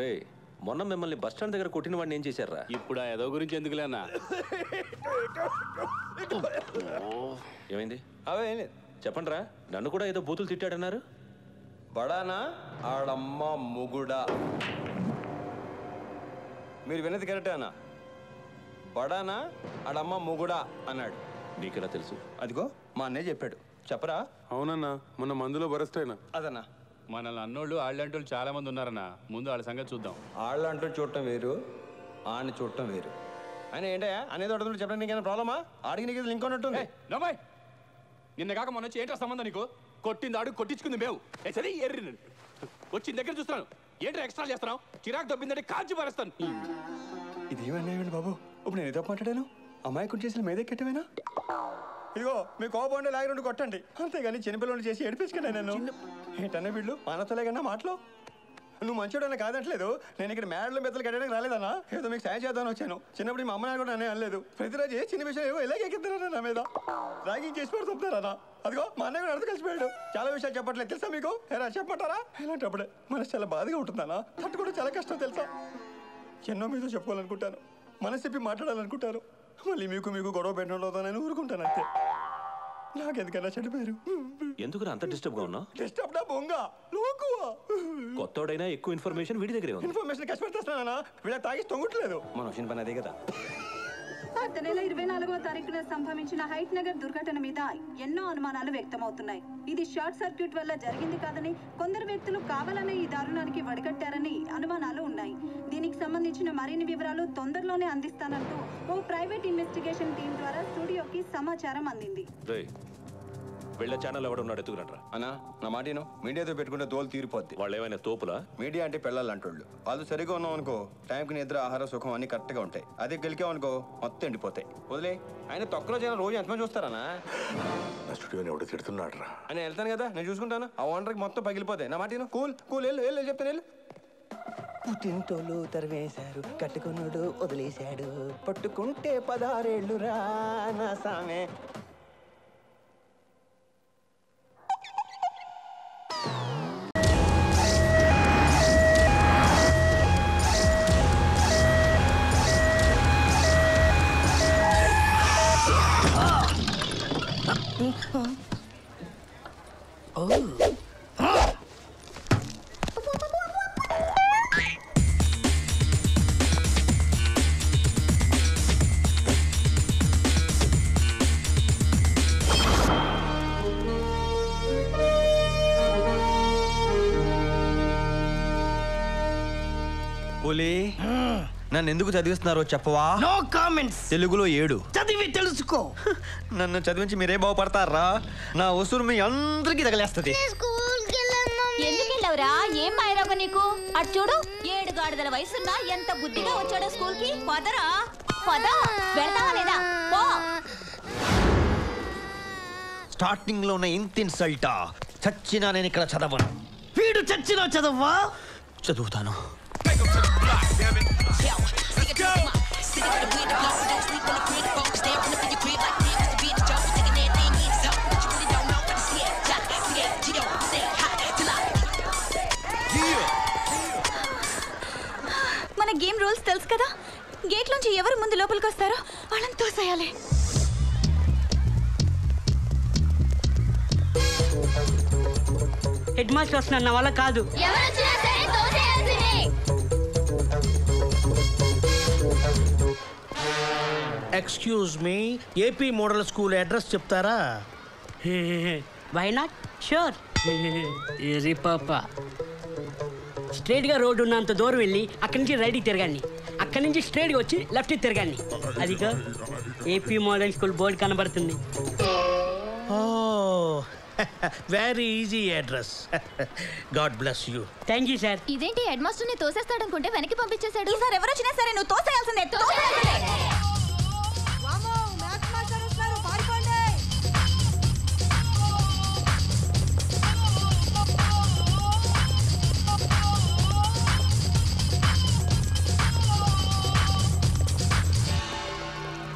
రే మొన్న మిమ్మల్ని bus stand దగ్గర కొట్టిన వాడిని ఏం చేశారా? ఇప్పుడు ఏదో గురించి ఎందుకులేనా? ఏమైంది? అవే ఏం లేదు. చెప్పండి రా. నన్ను కూడా ఏదో బూతులు తిట్టాడన్నారు. బడానా ఆడమ్మ మొగుడా. మీరు విన్నది కరెక్టే అన్న. బడానా ఆడమ్మ మొగుడా అన్నాడు. నీకెలా తెలుసు? అదిగో మా అన్నయ్య చెప్పాడు. చెప్పరా? అవునన్నా, మొన్న మందులో బరెస్ట్ అయినా. అదన్నా. మనల్ని అన్నోళ్ళు వాళ్ళంటోళ్ళు చాలా మంది ఉన్నారన్నా. ముందు వాళ్ళ సంగతి చూద్దాం. వాళ్ళు అంటూ చూడటం వేరు, ఆడిని చూడటం వేరు. ఆయన ఏంటయ్యా అనేది అడుగుతుంటే చెప్పడానికి నీకేమైనా ప్రాబ్లమా? ఆడికి నీకు లింక్ ఉన్నట్టుంది. నమ్మాయి నిన్న కాక మొన్న వచ్చి ఏంటో సంబంధం నీకు? కొట్టింది ఆడు, కొట్టించుకుంది మేము. సరే ఎర్రి వచ్చిన దగ్గర చూస్తున్నాను. ఏంటో ఎక్స్ట్రా చేస్తున్నావు? చిరాకు దొబ్బిందంటే కాల్చి పారేస్తాను. ఇది ఏమన్నాయండి బాబు? ఇప్పుడు నేను ఏదో మాట్లాడాను. అమ్మాయి చేసిన మీదే కెట్టమేనా? ఇదిగో మీ కోపం లాగి రెండు కొట్టండి అంతేగాని చిన్నపిల్లలు చేసి ఏడిపించుకున్నా నన్ను. ఏంటన్నా వీళ్ళు మానతలే కన్నా మాటలు. నువ్వు మంచోడన్నా కాదట్లేదు. నేను ఇక్కడ మేడలు మెత్తలు కట్టడానికి రాలేదన్నా. ఏదో మీకు సాయం చేద్దామని వచ్చాను. చిన్నప్పుడు మా అమ్మ నాన్న కూడా అనే అనలేదు. ప్రతిరోజు ఏ చిన్న విషయం ఏవో ఇలాగే ఎక్కిద్దరా నా మీద. ర్యాగింగ్ చేసి పడుతుంటారా? అదిగో మా అన్నయ్య కూడా అర్థం కలిసిపోయాడు. చాలా విషయాలు చెప్పట్లేదు తెలుసా మీకు? ఎలా చెప్పమంటారా? ఇలాంటప్పుడే మనసు చాలా బాధగా ఉంటుందన్నా. తట్టుకోవడం చాలా కష్టం తెలుసా. ఎన్నో మీతో చెప్పుకోవాలనుకుంటాను, మనసు చెప్పి మాట్లాడాలనుకుంటాను. మళ్ళీ మీకు గొడవ పెట్టడంలో నేను ఊరుకుంటాను అంతే. నాకెందుకన్నా చెడిపోయారు. ఎందుకు అంత డిస్టర్బ్ గా ఉన్నావు? డిస్టర్బ్ నా బొంగ. కొత్తోడైనా ఎక్కువ ఇన్ఫర్మేషన్ వీడి దగ్గరే ఉంది. ఇన్ఫర్మేషన్ కష్టపెడతానా? వీళ్ళ తాగి తొంగట్లేదు. మన వచ్చిన పని అదే కదా. గత నెల 24వ తారీఖున సంభవించిన హైట్ నగర్ దుర్ఘటన మీద ఎన్నో అనుమానాలు వ్యక్తమవుతున్నాయి. ఇది షార్ట్ సర్క్యూట్ వల్ల జరిగింది కాదని, కొందరు వ్యక్తులు కావాలనే ఈ దారుణానికి వడిగట్టారని అనుమానాలు ఉన్నాయి. దీనికి సంబంధించిన మరిన్ని వివరాలు తొందరలోనే అందిస్తానంటూ ఓ ప్రైవేట్ ఇన్వెస్టిగేషన్ టీం ద్వారా స్టూడియోకి సమాచారం అందింది. వీళ్ళ ఛానల్ ఎవడు ఉన్నాడు ఎత్తుకురంట్రా. అన్నా నా మాటను మీడియాతో పెట్టుకుంటే తోలు తీరిపోద్ది. వాళ్ళు ఏమైనా తోపులా? మీడియా అంటే పెళ్ళాలి అంటోళ్ళు. వాళ్ళు సరిగా ఉన్నాం అనుకో, టైంకి నిద్ర, ఆహార, సుఖం అన్ని కరెక్ట్ గా ఉంటాయి. అదే గెలికాం అనుకో మొత్తం ఎండిపోతాయి. వదిలే. ఆయన తొక్కలో జనం రోజు ఎంతమంది చూస్తారన్నా? నా స్టూడియోని ఎవడో తిడుతున్నాడు రా. అని వెళ్తాను కదా, నేను చూసుకుంటాను. ఆ ఓనర్కి మొత్తం పగిలిపోతాయి. నా మాటను కూల్ కూల్ వెళ్ళు చెప్తాను వెళ్ళు. పుట్టింటోళ్ళు తరివేశారు, కట్టుకున్నాడు వదిలేశాడు, పట్టుకుంటే 16 ఏళ్ళు రా నా సామె. నన్ను ఎందుకు చదివిస్తున్నారో చెప్పవా? No comments. తెలుగులో 7 చదివి తెలుసుకో. నన్ను చదివించి మీరే బాగుపడతారా? నా ఉసురు మీ అందరికీ తగలేస్తుంది. ఎందుకు వెళ్ళవురా? ఏం మాయరాగ నీకు? అటు చూడు, 7 గాడిదల వయసున్నా ఎంత బుద్ధిగా వచ్చాడో స్కూల్ కి. పదరా పద. వెళ్తావా లేదా? పో. స్టార్టింగ్ లో ఉన్న ఇంత ఇన్సల్టా? చచ్చినా నేను ఇక్కడ చదవను. వీడు చచ్చినా చదవ్వా? చదువుతాను. మన గేమ్ రూల్స్ తెలుసు కదా. గేట్ నుంచి ఎవరు ముందు లోపలికి వస్తారో వాళ్ళని తోసేయాలి. హెడ్ మాస్టర్ వస్తున్నా, నా వల్ల కాదు. Excuse me, AP model school address చెప్తారా? Why not? షూర్. ఏరి పాప. స్ట్రైట్గా రోడ్డు ఉన్నంత దూరం వెళ్ళి అక్కడి నుంచి రైట్కి తిరగండి. అక్కడి నుంచి స్ట్రైట్గా వచ్చి లెఫ్ట్కి తిరగండి. అదిగో ఏపీ మోడల్ స్కూల్ బోర్డు కనబడుతుంది. Very easy address. God bless you. Thank you sir. ఇదేంటి హెడ్ మాస్టర్ ని తోసేస్తాడనుకుంటే వెనక్కి పంపించేశాడు. ఈసారి ఎవరు వచ్చినా సరే నువ్వు తోసేయాల్సిందే.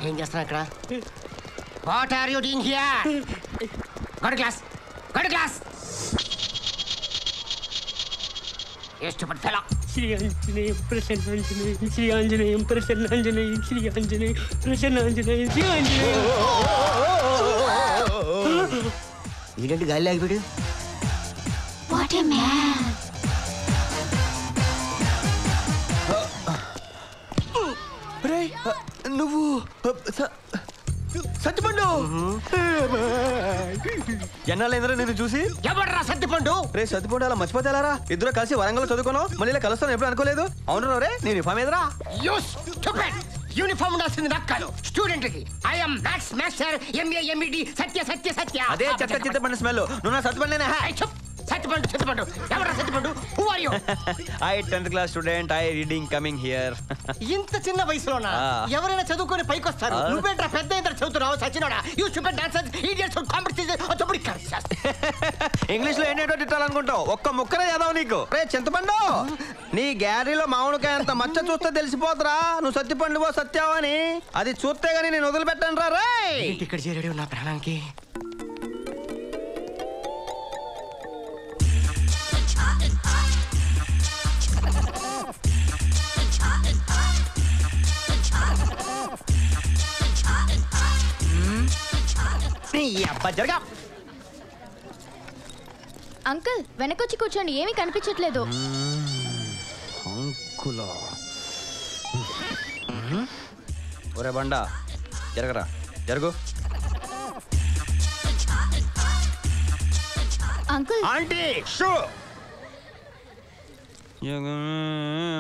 ఏం చేస్తున్నా ఇక్కడ? What are you doing here? Go to class. Go to class. Shri Anjaneyam Prasannanjaneyam Shri Anjaneyam Prasannanjaneyam Shri Anjaneyam Prasannanjaneyam Shri Anjaneyam. ఏంటంటే గాలి ఆగిపోయాడు. నువ్వు సత్తిపండు ఎన్నాళ్ళైందిరా నేను చూసి. ఎవడరా సత్తిపండు? రే సత్తిపండు అలా మర్చిపోతేలారా? ఇద్దరు కలిసి వరంగల్ చదువుకున్నావు, మళ్ళీ ఇలా కలుస్తాను ఎప్పుడు అనుకోలేదు. అవును రే నేను ఇఫామ్ ఎదురా. యూనిఫామ్ ఉండాల్సింది నాకు కాదు, స్టూడెంట్లకి. I'm maths master MA MEd Satya Satya Satya. అదే చెత్త చింతపండు స్మెల్. నువ్వు నా సత్తిపండేనా? సత్తిపండు సత్తిపండు ఎవరా Sattipandu? Who are you? I 10th class student. I reading coming here. ఇంత చిన్న వయసులోనా ఎవరైనా చదువుకొని పైకి వస్తారు? నువ్వేంట్రా పెద్ద ఇద్దరు చదువుతున్నావు సచినోడా? You stupid dancers idiots competition అతబడి కర్సస్. ఇంగ్లీష్ లో ఏంటో తిట్టాలనుకుంటావు, ఒక్క ముక్కనే చదవవు నీకు. రే చింతపండు, నీ గ్యారీలో మామిడికాయ అంత మచ్చ చూస్తే తెలిసిపోతురా నువ్వు సత్తిపండువో సత్యావో అని. అది చూస్తే గానీ నేను వదిలిపెట్టాను రా. రే ఇక్కడ చేరాడు నా ప్రాణానికి. జరగా అంకుల్ వెనకొచ్చి కూర్చోండి, ఏమీ కనిపించట్లేదు. అంకులా ఒరే బండా జరగరా, జరుగు. Uncle aunty shoe.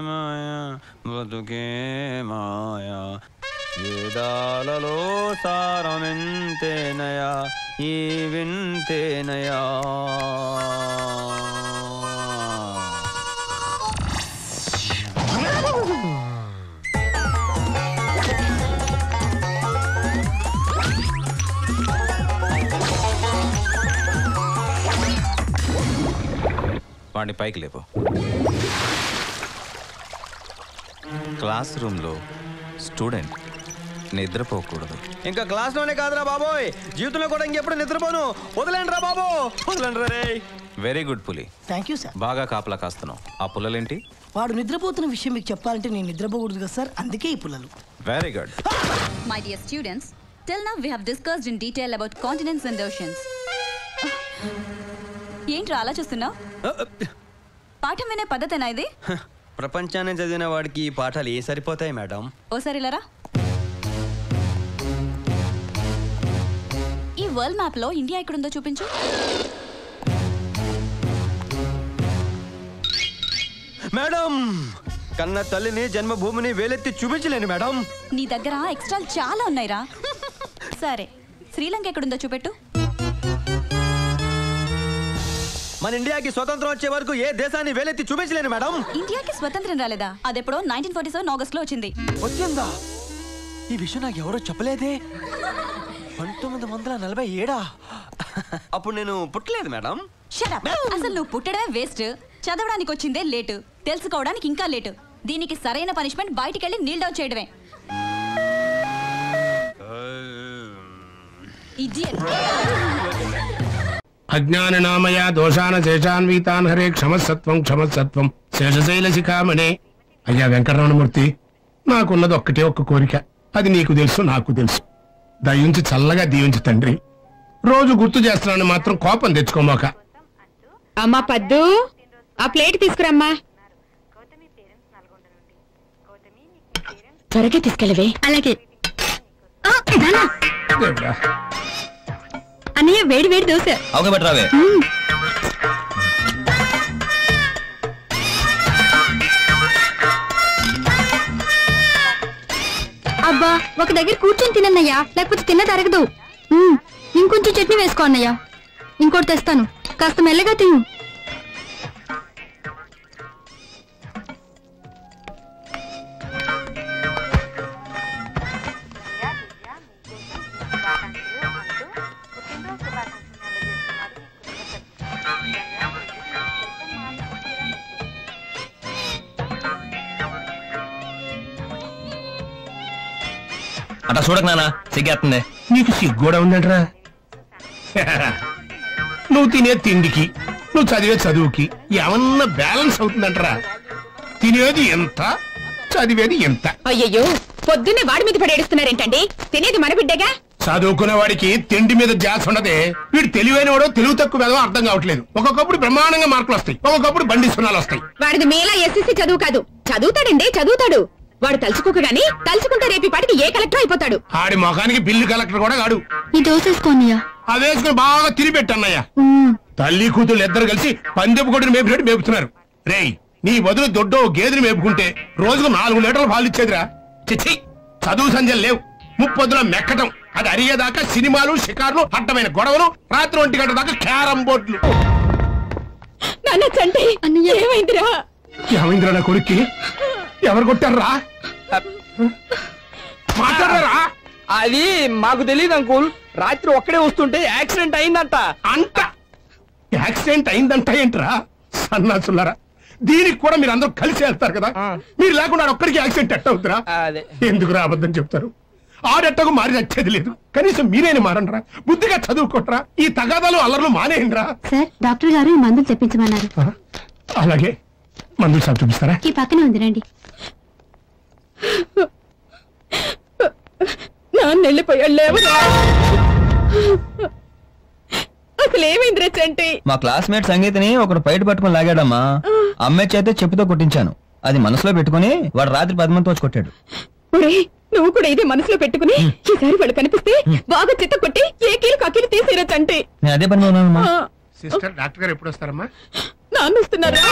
మాయా బతుకే మాయా వేదాలలో సారమెంతేనయా ఈ వింతేనయా. వాడిని పైకి లేపు. క్లాస్ రూమ్లో స్టూడెంట్ నిద్రపోకూడదు. ఇంకా క్లాస్ లోనే కాదురా బాబోయ్, జీవితంలో కూడా ఇంకెప్పుడు నిద్రపోను. వదలండి రా బాబు, వదలండి రే. వెరీ గుడ్ పులి. Thank you sir. బాగా కాపలా కాస్తున్నావు. ఆ పుల్లలేంటి? వాడు నిద్రపోతున్న విషయం మీకు చెప్పాలంటే నేను నిద్రపోకూడదు కదా సార్, అందుకే ఈ పుల్లలు. Very good. My dear students, till now we have discussed in detail about continents and oceans. ఏంట్రా అలా చూస్తున్నావు? పాఠం వినే పద్ధతేనా ఇది? ప్రపంచాన్ని చదివిన వాడికి ఈ పాఠాలు ఏ సరిపోతాయి మేడం? ఓసారి ఇలారా. ఈ వరల్డ్ మ్యాప్ లో ఇండియా ఎక్కడుందో చూపించు. మేడం కన్న తల్లిని జన్మభూమిని వేలెత్తి చూపించలేను మేడం. నీ దగ్గర ఎక్స్ట్రాలు చాలా ఉన్నాయిరా. సరే శ్రీలంక ఎక్కడుందో చూపెట్టు. మన ఇండియాకి స్వతంత్రం వచ్చే వరకు ఏ దేశాన్ని వేలెత్తి చూపించలేను మేడం. ఇండియాకి స్వతంత్రం రాలేదా? అదెప్పుడో 1947 ఆగస్ట్ లో వచ్చింది. వచ్చిందా? ఈ విషయం నాకు ఎవరో చెప్పలేదే. 1947 అప్పుడు నేను పుట్టలేదు మేడం. అసలు నువ్వు పుట్టడమే వేస్ట్, చదవడానికి వచ్చిందే లేటు, తెలుసుకోవడానికి ఇంకా లేటు. దీనికి సరైన పనిష్మెంట్ బయటికెళ్ళి నీల్ డౌన్ చేయడమే. అజ్ఞాననామయ దోషాన శేషాన్వితాన్ హరే క్షమసత్వం క్షమసత్వం శేషశైల శిఖామణే. అయ్యా వెంకటరమణమూర్తి, నాకున్నది ఒక్కటే ఒక్క కోరిక, అది నీకు తెలుసు నాకు తెలుసు. దయించి చల్లగా దీవించి తండ్రి. రోజు గుర్తు చేస్తున్నాను మాత్రం కోపం తెచ్చుకోమాక. అమ్మా పద్దు, ఆ ప్లేట్ తీసుకురమ్మా. త్వరగా తీసుకెళ్ళవే. అలాగే అన్నయ్య, వేడి వేడి దోశ. అబ్బా, ఒక దగ్గర కూర్చొని తినన్నయ్యా, లేకపోతే తిన్న తరగదు. ఇంకొంచెం చట్నీ వేసుకో అన్నయ్య. ఇంకోటి తెస్తాను, కాస్త మెల్లగా తిను. అట్లా చూడక నాన్న, సిగ్గేస్తుంది. నీకు సిగ్గూడా ఉందంటరా? నువ్వు తినే తిండికి నువ్వు చదివే చదువుకి ఏమన్నా బ్యాలెన్స్ అవుతుందంటరా? తినేది ఎంత, చదివేది ఎంత? అయ్యయ్యో, పొద్దున్నే వాడి మీద పడేడుస్తున్నారేంటండి? తినేది మన బిడ్డగా. చదువుకునే వాడికి తిండి మీద ధ్యాస ఉండదే. వీడు తెలివైన వాడో తెలుగు తక్కువ ఏదో అర్థం కావట్లేదు. ఒక్కొక్కప్పుడు బ్రహ్మాండంగా మార్కులు వస్తాయి, ఒక్కొక్కప్పుడు బండి సున్నాలు వస్తాయి. వాడిది మీలా ఎస్ఎస్సి చదువు కాదు. చదువుతాడండి, చదువుతాడు. వాడు తలుచుకోక గాని తలుచుకుంటే రేపు పాటికి ఏ కలెక్టర్ అయిపోతాడు. ఆడి మొఖానికి బిల్లు కలెక్టర్ కూడా కాడు. ఈ దోసేసుకోనియా అది వేసుకుని బాగా తిరిపెట్టన్నయ్యా. తల్లి కూతుళ్ళు ఇద్దరు కలిసి పందెపు కొట్టిన మేపినట్టు మేపుతున్నారు. రేయ్, నీ బదులు దొడ్డో గేదెని మేపుకుంటే రోజుకు 4 లీటర్లు పాలు ఇచ్చేదిరా. చిచ్చి, చదువు సంజలు లేవు. ముప్పొద్దుల మెక్కటం, అది అరిగేదాకా సినిమాలు, షికార్లు, అడ్డమైన గొడవలు, రాత్రి 1 గంట దాకా క్యారం బోర్డులు. నాన్న చంటి, ఏమైందిరా? ఏమైందిరా నా కొడుక్కి? ఎవరు కొట్టారా? మాట్లాడరా? అది మాకు తెలియదు అంకుల్. రాత్రి ఒక్కడే వస్తుంటే యాక్సిడెంట్ అయిందంట. అంట యాక్సిడెంట్ అయిందంట ఏంట్రా సన్నాసులారా? దీనికి కూడా మీరు అందరూ కలిసి వెళ్తారు కదా. మీరు లేకుండా ఒక్కడికి యాక్సిడెంట్ ఎట్ట అవుతురా? ఎందుకు అబద్ధం చెప్తారు? ఆడెట్టకు మారి వచ్చేది లేదు. కనీసం మీరేని మారండ్రా. బుద్ధిగా చదువుకోట్రా. ఈ తగాదాలు అల్లర్లు మానేయండిరా. సార్, డాక్టర్ గారు ఈ మందులు తెప్పించమన్నారు. అలాగే, మందులు సార్ చూపిస్తారా? ఈ పక్కనే ఉంది, రండి. నాన్న వెళ్ళిపోయాడు, లేవరా? అసలు ఏమైందిరా చంటి? మా క్లాస్మేట్ సంగీతని ఒకడు బయట పట్టుకుని లాగాడమ్మా. అమ్మాయి చేతే చెప్పుతో కొట్టించాను. అది మనసులో పెట్టుకుని వాడు రాత్రి 10 మందితో వచ్చి కొట్టాడు. నువ్వు కూడా ఇదే మనసులో పెట్టుకుని ఈసారి వాళ్ళు కనిపిస్తే బాగా చిత్త కొట్టి ఏ కీలు కీలు తీసేరా చంటి. నేను అదే పని ఉన్నానమ్మా. సిస్టర్, డాక్టర్ గారు ఎప్పుడు వస్తారమ్మా? నాన్న వస్తున్నారా?